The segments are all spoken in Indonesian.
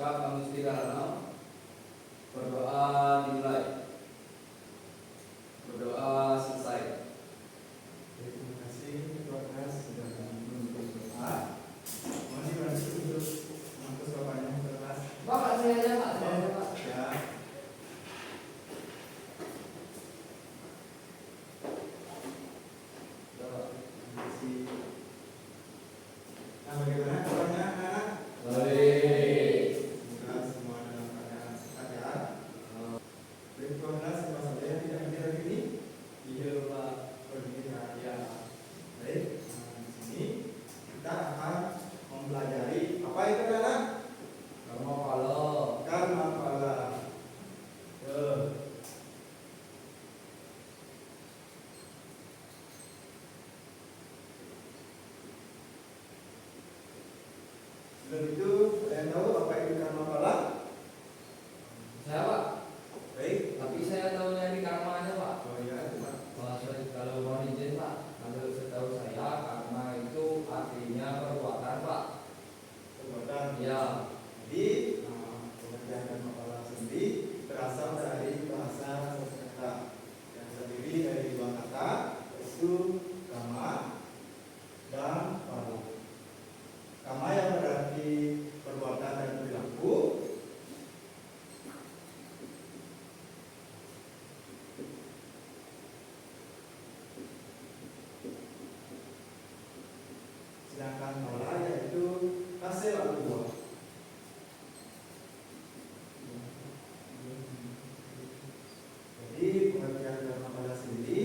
maka kamu istirahat. Berdoa dimulai. Berdoa selesai. Terima kasih Bapak sudah menuntut doa. Mohon dibantu untuk menghapus bapaknya ke kelas. Bapak saya aja Pak. Saya aja Pak. Ya. Bapak. Terima kasih. Nah, bagaimana kabarnya anak-anak? Baik. Semoga semua dalam keadaan sehat ya. Baik, kelas siapa saja yang tidak hadir hari ini? Iya Pak. Berdiri ya. Baik, di sini kita akan mempelajari apa itu anak? Kamu kalau Karma pala. Sebelum itu, kalian tahu apa itu karma pala? saya Pak. Baik. Tapi saya tahunya ini karma aja Pak. Oh ya, Pak. Kalau mau izin Pak, kalau setahu saya karma itu artinya perbuatan Pak. Perbuatan. Ya. Jadi, pengertian karma pala sendiri berasal dari bahasa Sanskerta yang terdiri dari dua kata, yaitu kama dan pala. Kama yang berarti perbuatan dan perilaku. Sedangkan pala yaitu hasil atau buah. Jadi pengertian karma pala sendiri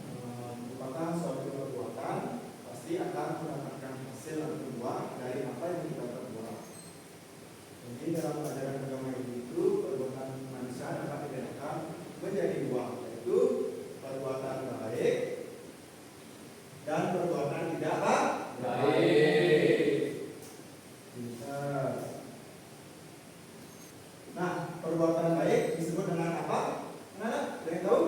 merupakan suatu perbuatan pasti akan mendapatkan hasil atau buah dari apa yang kita perbuat. Jadi dalam ajaran agama itu perbuatan manusia dapat dibedakan menjadi dua, yaitu perbuatan baik dan perbuatan tidak baik. Nah, perbuatan baik disebut dengan apa? Nah, ada yang tahu?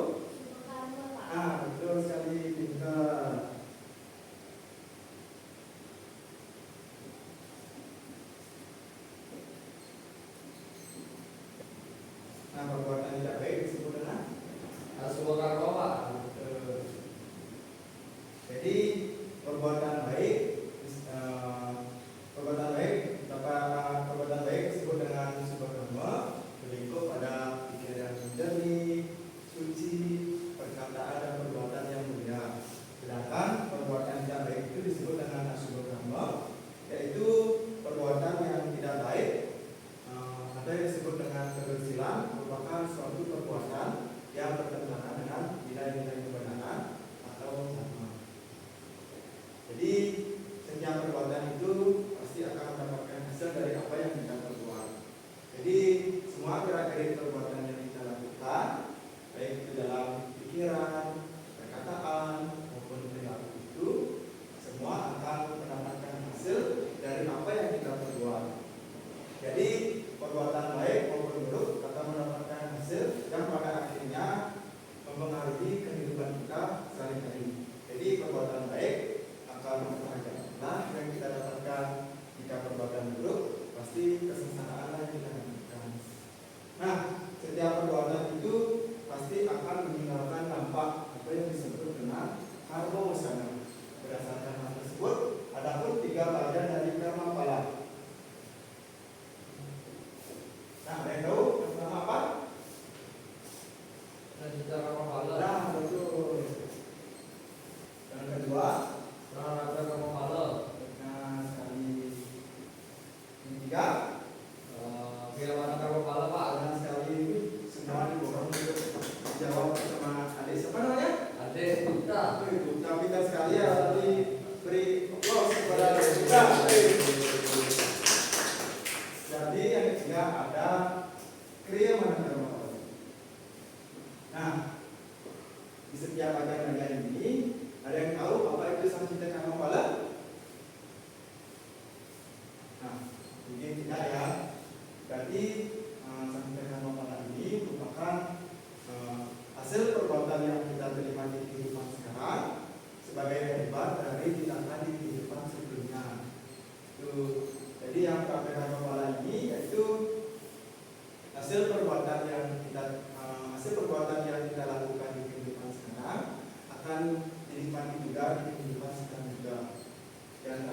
Betul sekali, pintar.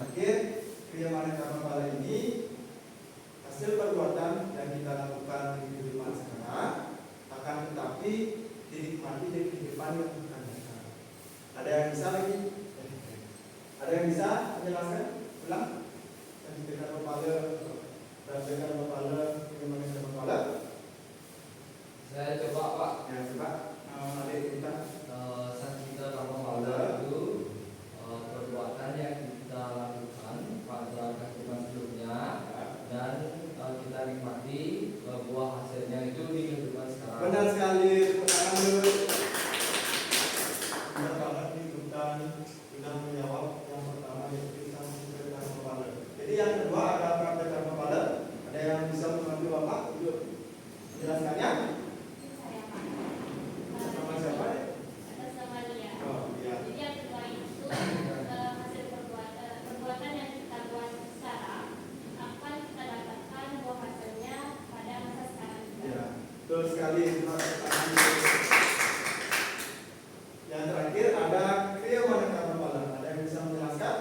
terakhir, kriya mana karma pala ini hasil perbuatan yang kita lakukan di kehidupan sekarang, akan tetapi dinikmati di kehidupan yang akan datang. Ada yang bisa lagi? Ada yang bisa menjelaskan? Ulang? Dan kepala bagaimana karma pala? Saya coba Pak. Ya, coba. Adik kita. Sancita karma pala itu perbuatan yang kita lakukan pada kehidupan sebelumnya dan kita nikmati buah hasilnya itu di kehidupan sekarang. Benar sekali, pertanyaan dulu. Benar banget nih Sultan sudah menjawab yang pertama yaitu sancita karma pala. Jadi yang kedua ada praktek karma pala. Ada yang bisa membantu Bapak untuk menjelaskannya? Sama siapa deh? Atas nama dia. Oh iya. Jadi yang kedua itu hasil perbuatan yang kita buat sekarang akan kita dapatkan buah hasilnya pada masa sekarang juga. Ya, betul sekali. Terima kasih. Yang terakhir ada kriya mana karma pala. Ada yang bisa menjelaskan?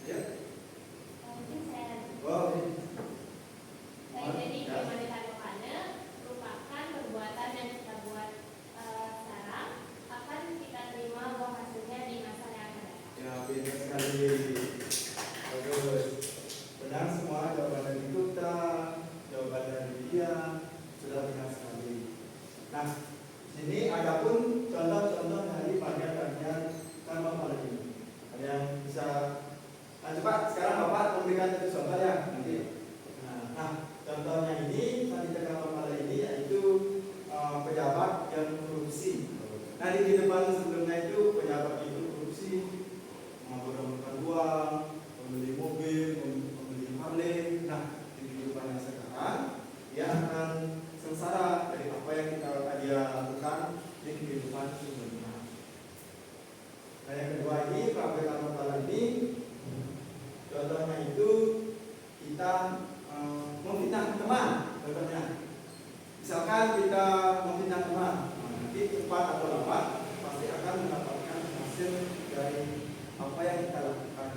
Ya. Mungkin saya Wow. jadi bagaimana karena merupakan perbuatan yang kita buat sekarang akan kita terima buah hasilnya di masa yang akan datang. Ya, pintar sekali. Bagus. Benar semua jawaban dari kita, jawaban dari dia sudah benar sekali. Nah, sini ada pun contoh-contoh dari bagian-bagian karma pala ini. Ada yang bisa? Nah, coba sekarang Bapak memberikan satu contoh ya nanti. Nah, contohnya ini sancita karma pala ini yaitu pejabat yang korupsi. Nah, di kehidupan sebelumnya itu pejabat itu korupsi, mengumpulkan uang, membeli mobil, membeli Harley. Nah, di kehidupan yang sekarang dia akan sengsara dari apa yang dia lakukan di kehidupan sebelumnya. Nah, yang kedua ini praktek karma pala ini contohnya itu kita memfitnah teman. Contohnya, misalkan kita memfitnah teman, nanti cepat atau lambat pasti akan mendapatkan hasil dari apa yang kita lakukan.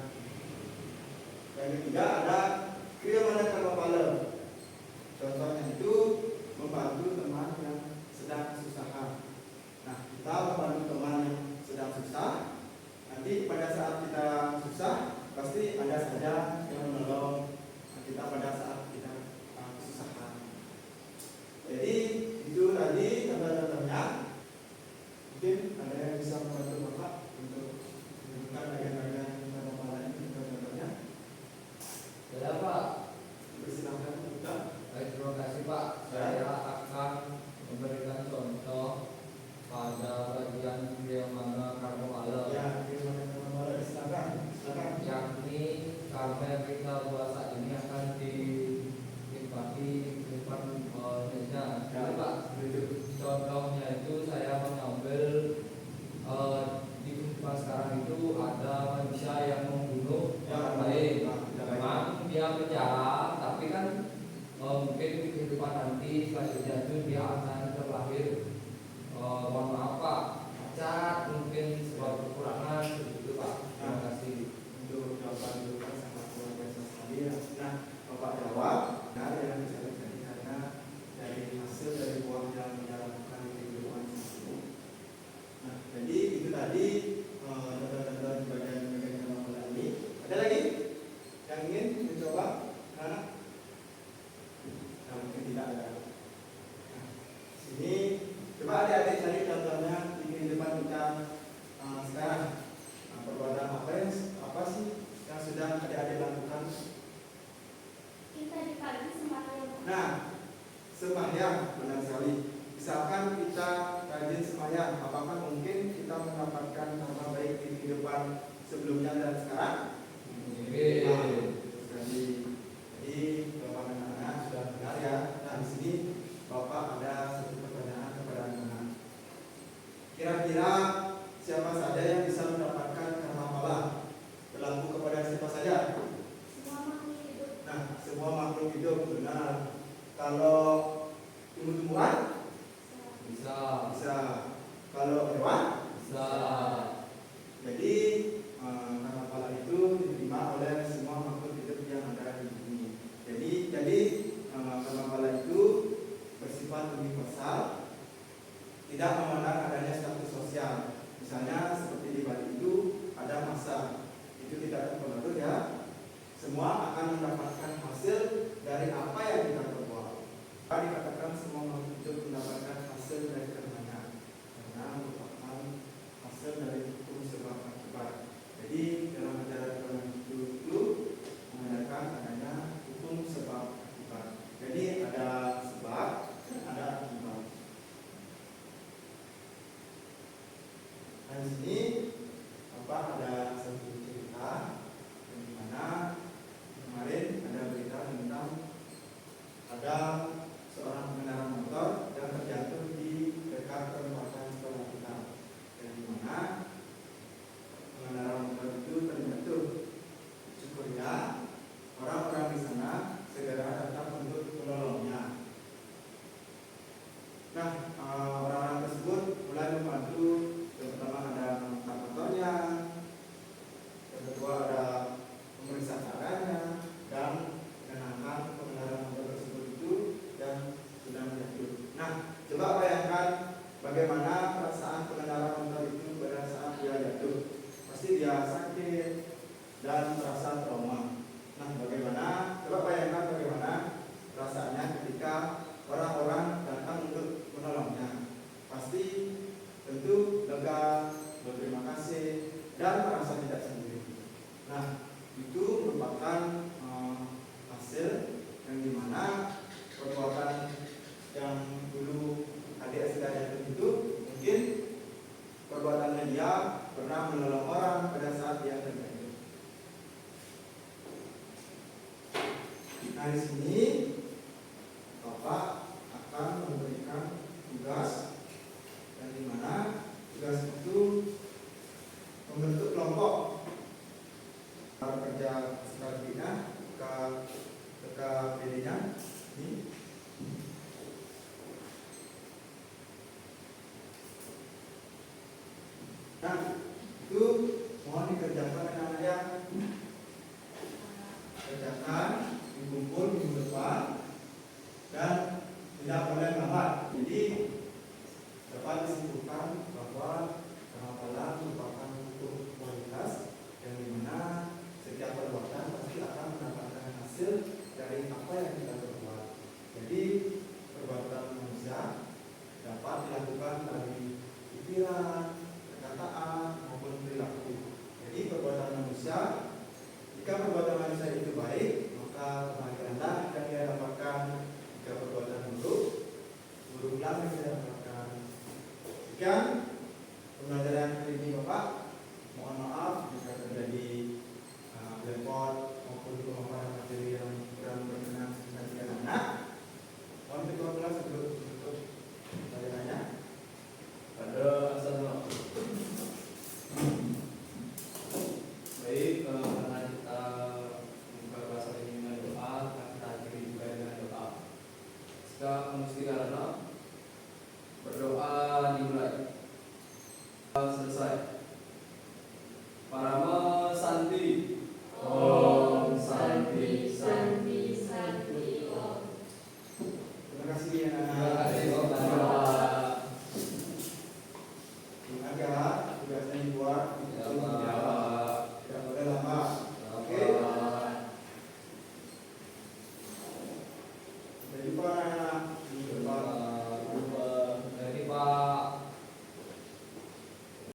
Yang ketiga ada kriya mana karma pala. Contohnya itu membantu teman yang sedang kesusahan. Nah, kita membantu teman yang sedang susah. Nanti pada saat kita susah pasti ada saja yang menolong kita pada saat kita kesusahan. Jadi itu tadi contoh-contohnya. Mungkin ada yang bisa membantu Bapak untuk menunjukkan bagian-bagian karma pala ini contoh-contohnya. Ya Pak. Persilakan kita. Baik, terima kasih Pak. Saya akan memberikan contoh pada bagian kriya mana karma pala. Ya, kriya mana karma pala. Silakan. Yakni karma yang kita buat saat ini akan dinikmati di depan meja. Jadi Pak, contohnya itu saya mengambil di kehidupan sekarang itu ada manusia yang membunuh orang lain. Memang dia penjara, tapi kan mungkin di kehidupan nanti selanjutnya itu dia akan terlahir mohon maaf Pak, cacat, mungkin sebuah kekurangan begitu Pak. Terima kasih. Untuk jawaban itu kan sangat luar biasa sekali ya. Nah, Bapak jawab benar yang bisa terjadi karena dari hasil dari buah yang dia lakukan di kehidupan itu. Nah, jadi itu tadi contoh-contoh di bagian-bagian karma pala ini. Ada lagi yang ingin mencoba? Karena mungkin tidak ada. Nah, sini coba adik-adik cari contohnya di kehidupan kita sekarang. Nah, perbuatan apa sih yang sudah adik-adik lakukan? Kita di pagi sembahyang. Nah, sembahyang benar sekali. Misalkan kita rajin sembahyang, apakah mungkin kita mendapatkan nama baik di kehidupan sebelumnya dan sekarang? Jadi Bapak dan anak sudah benar ya. Nah, di sini Bapak ada satu pertanyaan kepada anak. Kira-kira siapa saja yang bisa mendapatkan karma pala? Berlaku kepada siapa saja? Semua makhluk hidup. Nah, semua makhluk hidup benar. Kalau tumbuh-tumbuhan Bisa. bisa. Kalau hewan Bisa. jadi Nah, di sini Bapak akan memberikan tugas, yang dimana tugas itu membentuk kelompok kerja selanjutnya ke PD-nya ini. Nah, itu mohon dikerjakan anak-anak ya. Kerjakan, dikumpul minggu depan, dan tidak boleh lambat. Jadi dapat disimpulkan bahwa pengapalan merupakan hukum kualitas, yang dimana setiap perbuatan pasti akan mendapatkan hasil dari apa yang kita perbuat. Jadi perbuatan manusia dapat dilakukan dari pikiran, perkataan maupun perilaku. Jadi perbuatan manusia, jika perbuatan manusia itu baik,